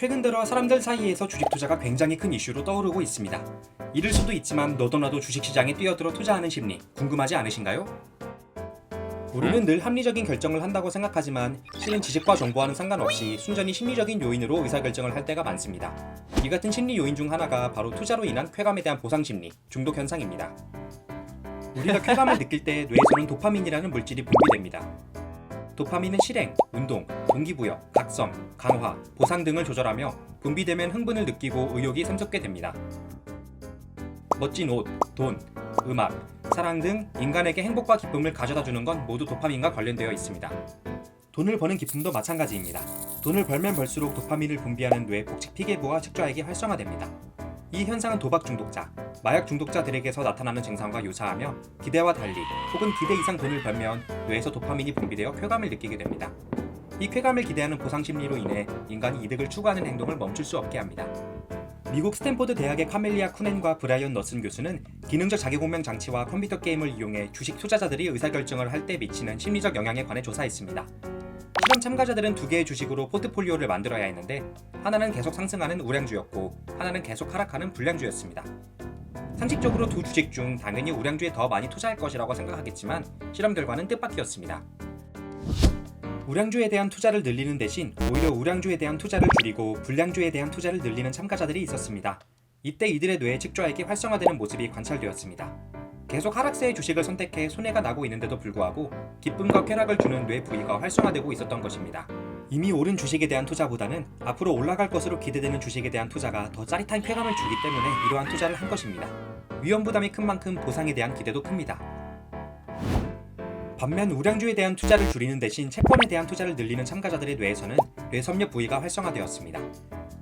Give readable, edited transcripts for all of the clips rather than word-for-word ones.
최근 들어 사람들 사이에서 주식 투자가 굉장히 큰 이슈로 떠오르고 있습니다. 이럴 수도 있지만 너도 나도 주식시장에 뛰어들어 투자하는 심리 궁금하지 않으신가요? 우리는 늘 합리적인 결정을 한다고 생각하지만 실은 지식과 정보와는 상관없이 순전히 심리적인 요인으로 의사결정을 할 때가 많습니다. 이 같은 심리 요인 중 하나가 바로 투자로 인한 쾌감에 대한 보상 심리, 중독 현상입니다. 우리가 쾌감을 느낄 때 뇌에서는 도파민이라는 물질이 분비됩니다. 도파민은 실행, 운동, 동기부여, 각성, 강화, 보상 등을 조절하며 분비되면 흥분을 느끼고 의욕이 샘솟게 됩니다. 멋진 옷, 돈, 음악, 사랑 등 인간에게 행복과 기쁨을 가져다주는 건 모두 도파민과 관련되어 있습니다. 돈을 버는 기쁨도 마찬가지입니다. 돈을 벌면 벌수록 도파민을 분비하는 뇌 복직 피계부와 측좌액이 활성화됩니다. 이 현상은 도박 중독자, 마약 중독자들에게서 나타나는 증상과 유사하며 기대와 달리 혹은 기대 이상 돈을 벌면 뇌에서 도파민이 분비되어 쾌감을 느끼게 됩니다. 이 쾌감을 기대하는 보상 심리로 인해 인간이 이득을 추구하는 행동을 멈출 수 없게 합니다. 미국 스탠포드 대학의 카멜리아 쿠넨과 브라이언 너슨 교수는 기능적 자기공명 장치와 컴퓨터 게임을 이용해 주식 투자자들이 의사결정을 할 때 미치는 심리적 영향에 관해 조사했습니다. 실험 참가자들은 두 개의 주식으로 포트폴리오를 만들어야 했는데 하나는 계속 상승하는 우량주였고 하나는 계속 하락하는 불량주였습니다. 상식적으로 두 주식 중 당연히 우량주에 더 많이 투자할 것이라고 생각하겠지만 실험 결과는 뜻밖이었습니다. 우량주에 대한 투자를 늘리는 대신 오히려 우량주에 대한 투자를 줄이고 불량주에 대한 투자를 늘리는 참가자들이 있었습니다. 이때 이들의 뇌의 측좌액이 활성화되는 모습이 관찰되었습니다. 계속 하락세의 주식을 선택해 손해가 나고 있는데도 불구하고 기쁨과 쾌락을 주는 뇌 부위가 활성화되고 있었던 것입니다. 이미 오른 주식에 대한 투자보다는 앞으로 올라갈 것으로 기대되는 주식에 대한 투자가 더 짜릿한 쾌감을 주기 때문에 이러한 투자를 한 것입니다. 위험 부담이 큰 만큼 보상에 대한 기대도 큽니다. 반면 우량주에 대한 투자를 줄이는 대신 채권에 대한 투자를 늘리는 참가자들의 뇌에서는 뇌섭렵 부위가 활성화되었습니다.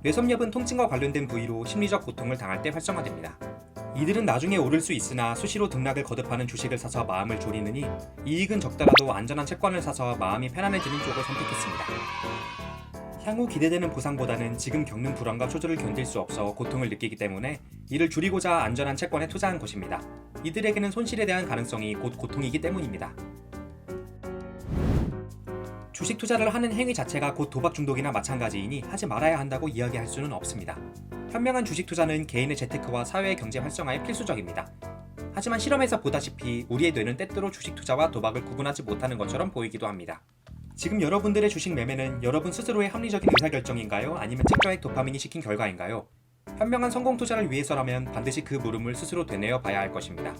뇌섭렵은 통증과 관련된 부위로 심리적 고통을 당할 때 활성화됩니다. 이들은 나중에 오를 수 있으나 수시로 등락을 거듭하는 주식을 사서 마음을 졸이느니 이익은 적더라도 안전한 채권을 사서 마음이 편안해지는 쪽을 선택했습니다. 향후 기대되는 보상보다는 지금 겪는 불안과 초조를 견딜 수 없어 고통을 느끼기 때문에 이를 줄이고자 안전한 채권에 투자한 것입니다. 이들에게는 손실에 대한 가능성이 곧 고통이기 때문입니다. 주식 투자를 하는 행위 자체가 곧 도박 중독이나 마찬가지이니 하지 말아야 한다고 이야기할 수는 없습니다. 현명한 주식 투자는 개인의 재테크와 사회의 경제 활성화에 필수적입니다. 하지만 실험에서 보다시피 우리의 뇌는 때때로 주식 투자와 도박을 구분하지 못하는 것처럼 보이기도 합니다. 지금 여러분들의 주식 매매는 여러분 스스로의 합리적인 의사결정인가요? 아니면 측좌액 도파민이 시킨 결과인가요? 현명한 성공 투자를 위해서라면 반드시 그 물음을 스스로 되뇌어 봐야 할 것입니다.